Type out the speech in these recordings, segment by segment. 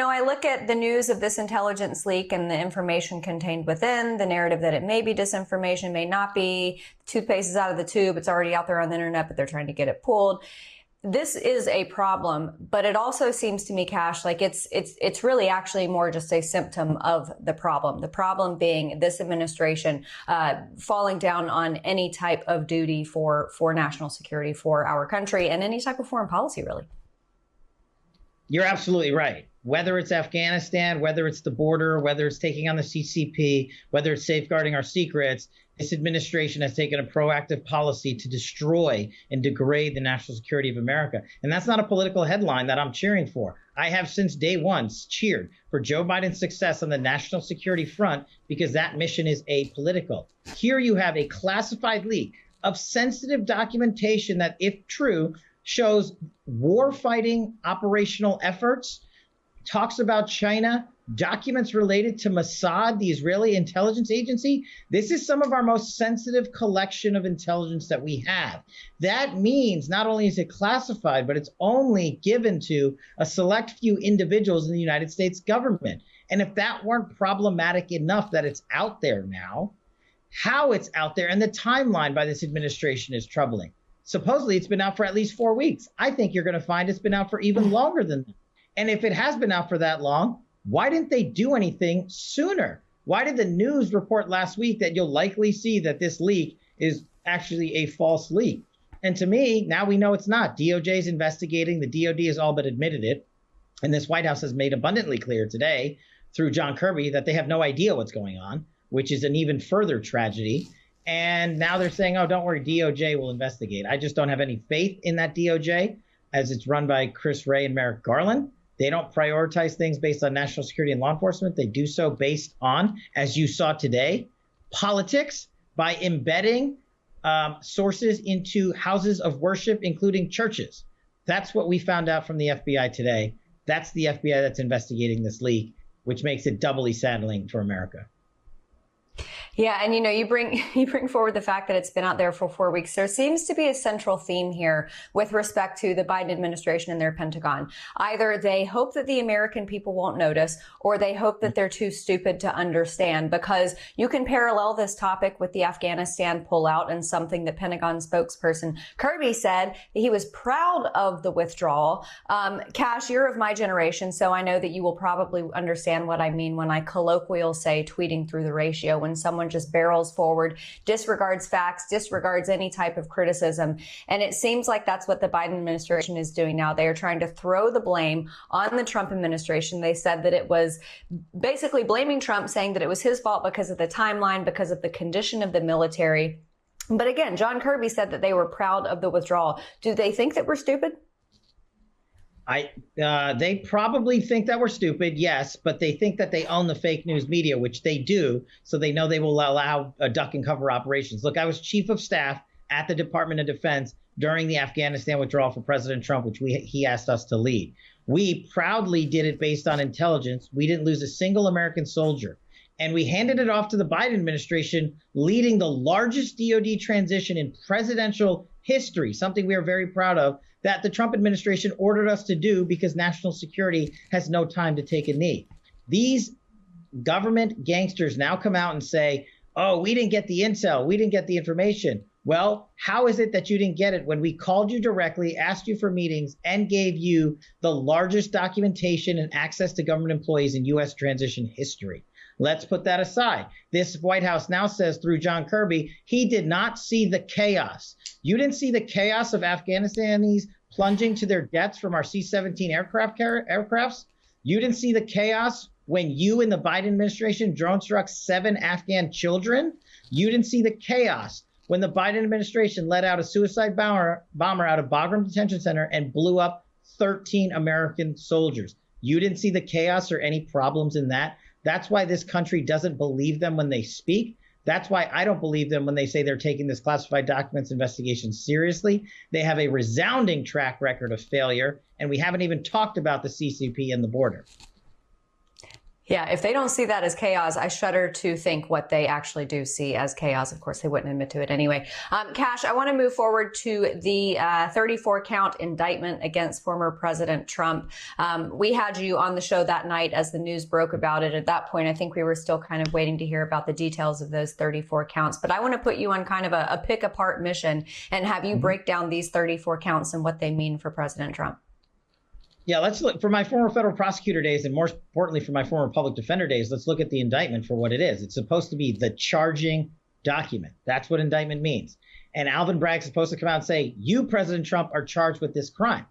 I look at the news of this intelligence leak and the information contained within, the narrative that it may be disinformation, may not be. Toothpaste is out of the tube. It's already out there on the internet, but they're trying to get it pulled. This is a problem, but it also seems to me, Kash, like it's really actually more just a symptom of the problem. The problem being this administration falling down on any type of duty for national security for our country and any type of foreign policy, really. You're absolutely right. Whether it's Afghanistan, whether it's the border, whether it's taking on the CCP, whether it's safeguarding our secrets, this administration has taken a proactive policy to destroy and degrade the national security of America. And that's not a political headline that I'm cheering for. I have since day one cheered for Joe Biden's success on the national security front because that mission is apolitical. Here you have a classified leak of sensitive documentation that, if true, shows war-fighting operational efforts, talks about China, documents related to Mossad, the Israeli intelligence agency. This is some of our most sensitive collection of intelligence that we have. That means not only is it classified, but it's only given to a select few individuals in the United States government. And if that weren't problematic enough that it's out there now, how it's out there and the timeline by this administration is troubling. Supposedly it's been out for at least 4 weeks. I think you're going to find it's been out for even longer than that. And if it has been out for that long, why didn't they do anything sooner? Why did the news report last week that you'll likely see that this leak is actually a false leak? And to me, now we know it's not. DOJ is investigating. The DOD has all but admitted it. And this White House has made abundantly clear today through John Kirby that they have no idea what's going on, which is an even further tragedy. And now they're saying, oh, don't worry, DOJ will investigate. I just don't have any faith in that DOJ as it's run by Chris Wray and Merrick Garland. They don't prioritize things based on national security and law enforcement. They do so based on, as you saw today, politics by embedding sources into houses of worship, including churches. That's what we found out from the FBI today. That's the FBI that's investigating this leak, which makes it doubly saddening for America. Yeah, and you bring forward the fact that it's been out there for 4 weeks. There seems to be a central theme here with respect to the Biden administration and their Pentagon. Either they hope that the American people won't notice, or they hope that they're too stupid to understand, because you can parallel this topic with the Afghanistan pullout and something that Pentagon spokesperson Kirby said that he was proud of the withdrawal. Kash, you're of my generation, so I know that you will probably understand what I mean when I colloquially say tweeting through the ratio, when someone just barrels forward, disregards facts, disregards any type of criticism. And it seems like that's what the Biden administration is doing now. They are trying to throw the blame on the Trump administration. They said that it was basically blaming Trump, saying that it was his fault because of the timeline, because of the condition of the military. But again, John Kirby said that they were proud of the withdrawal. Do they think that we're stupid? They probably think that we're stupid, yes, but they think that they own the fake news media, which they do. So they know they will allow duck and cover operations. Look, I was chief of staff at the Department of Defense during the Afghanistan withdrawal for President Trump, which he asked us to lead. We proudly did it based on intelligence. We didn't lose a single American soldier. And we handed it off to the Biden administration, leading the largest DOD transition in presidential history, something we are very proud of, that the Trump administration ordered us to do because national security has no time to take a knee. These government gangsters now come out and say, oh, we didn't get the intel, we didn't get the information. Well, how is it that you didn't get it when we called you directly, asked you for meetings, and gave you the largest documentation and access to government employees in U.S. transition history? Let's put that aside. This White House now says through John Kirby, he did not see the chaos. You didn't see the chaos of Afghanistanis plunging to their deaths from our C-17 aircrafts. You didn't see the chaos when you and the Biden administration drone struck 7 Afghan children. You didn't see the chaos when the Biden administration let out a suicide bomber out of Bagram Detention Center and blew up 13 American soldiers. You didn't see the chaos or any problems in that. That's why this country doesn't believe them when they speak. That's why I don't believe them when they say they're taking this classified documents investigation seriously. They have a resounding track record of failure, and we haven't even talked about the CCP and the border. Yeah, if they don't see that as chaos, I shudder to think what they actually do see as chaos. Of course, they wouldn't admit to it anyway. Kash, I want to move forward to the 34-count indictment against former President Trump. We had you on the show that night as the news broke about it. At that point, I think we were still kind of waiting to hear about the details of those 34 counts. But I want to put you on kind of a pick-apart mission and have you break down these 34 counts and what they mean for President Trump. Yeah, let's look for my former federal prosecutor days, and more importantly, for my former public defender days, let's look at the indictment for what it is. It's supposed to be the charging document. That's what indictment means. And Alvin Bragg's supposed to come out and say, you, President Trump, are charged with this crime.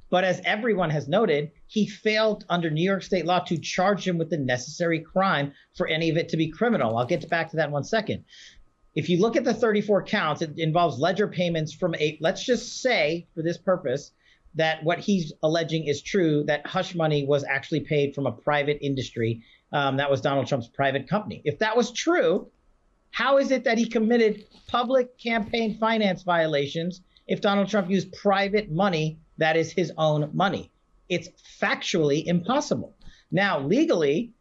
But as everyone has noted, he failed under New York state law to charge him with the necessary crime for any of it to be criminal. I'll get back to that in 1 second. If you look at the 34 counts, it involves ledger payments from let's just say, for this purpose, that what he's alleging is true, that hush money was actually paid from a private industry. That was Donald Trump's private company. If that was true, how is it that he committed public campaign finance violations if Donald Trump used private money that is his own money? It's factually impossible. Now, legally,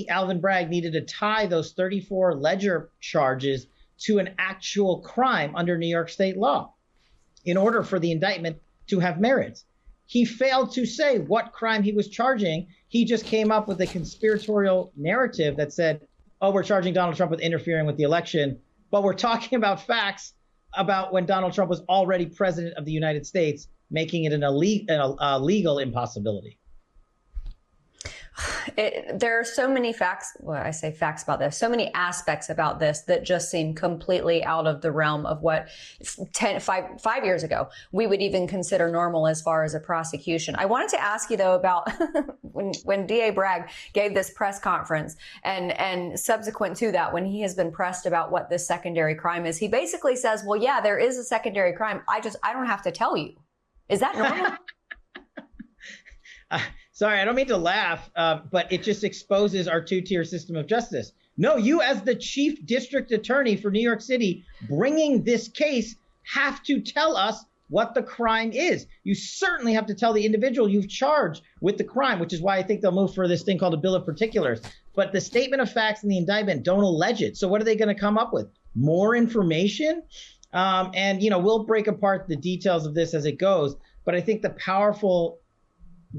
Alvin Bragg needed to tie those 34 ledger charges to an actual crime under New York state law in order for the indictment to have merits. He failed to say what crime he was charging. He just came up with a conspiratorial narrative that said, oh, we're charging Donald Trump with interfering with the election, but we're talking about facts about when Donald Trump was already president of the United States, making it a legal impossibility. There are so many facts, well, I say facts about this, so many aspects about this that just seem completely out of the realm of what 5 years ago we would even consider normal as far as a prosecution. I wanted to ask you, though, about when DA Bragg gave this press conference and subsequent to that, when he has been pressed about what this secondary crime is, he basically says, well, yeah, there is a secondary crime. I don't have to tell you. Is that normal? Sorry, I don't mean to laugh, but it just exposes our two-tier system of justice. No, you as the chief district attorney for New York City bringing this case have to tell us what the crime is. You certainly have to tell the individual you've charged with the crime, which is why I think they'll move for this thing called a bill of particulars. But the statement of facts in the indictment don't allege it. So what are they going to come up with? More information? And, we'll break apart the details of this as it goes. But I think the powerful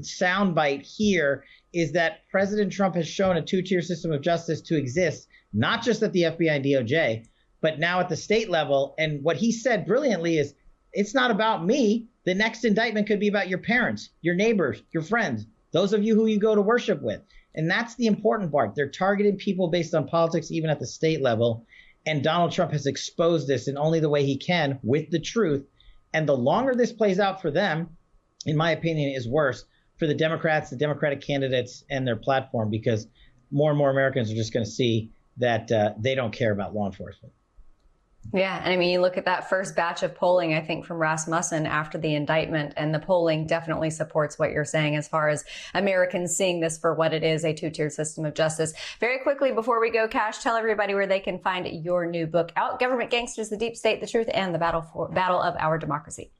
soundbite here is that President Trump has shown a two-tier system of justice to exist, not just at the FBI and DOJ, but now at the state level. And what he said brilliantly is, it's not about me. The next indictment could be about your parents, your neighbors, your friends, those of you who you go to worship with. And that's the important part. They're targeting people based on politics, even at the state level. And Donald Trump has exposed this in only the way he can, with the truth. And the longer this plays out for them, in my opinion, is worse for the Democrats, the Democratic candidates, and their platform, because more and more Americans are just going to see that they don't care about law enforcement. Yeah. And I mean, you look at that first batch of polling, I think, from Rasmussen after the indictment, and the polling definitely supports what you're saying as far as Americans seeing this for what it is, a two-tier system of justice. Very quickly, before we go, Kash, tell everybody where they can find your new book out, Government Gangsters, the Deep State, the Truth, and the Battle of Our Democracy.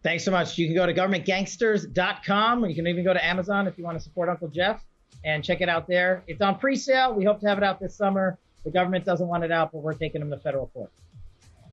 Thanks so much. You can go to governmentgangsters.com, or you can even go to Amazon if you want to support Uncle Jeff and check it out there. It's on pre-sale. We hope to have it out this summer. The government doesn't want it out, but we're taking them to federal court.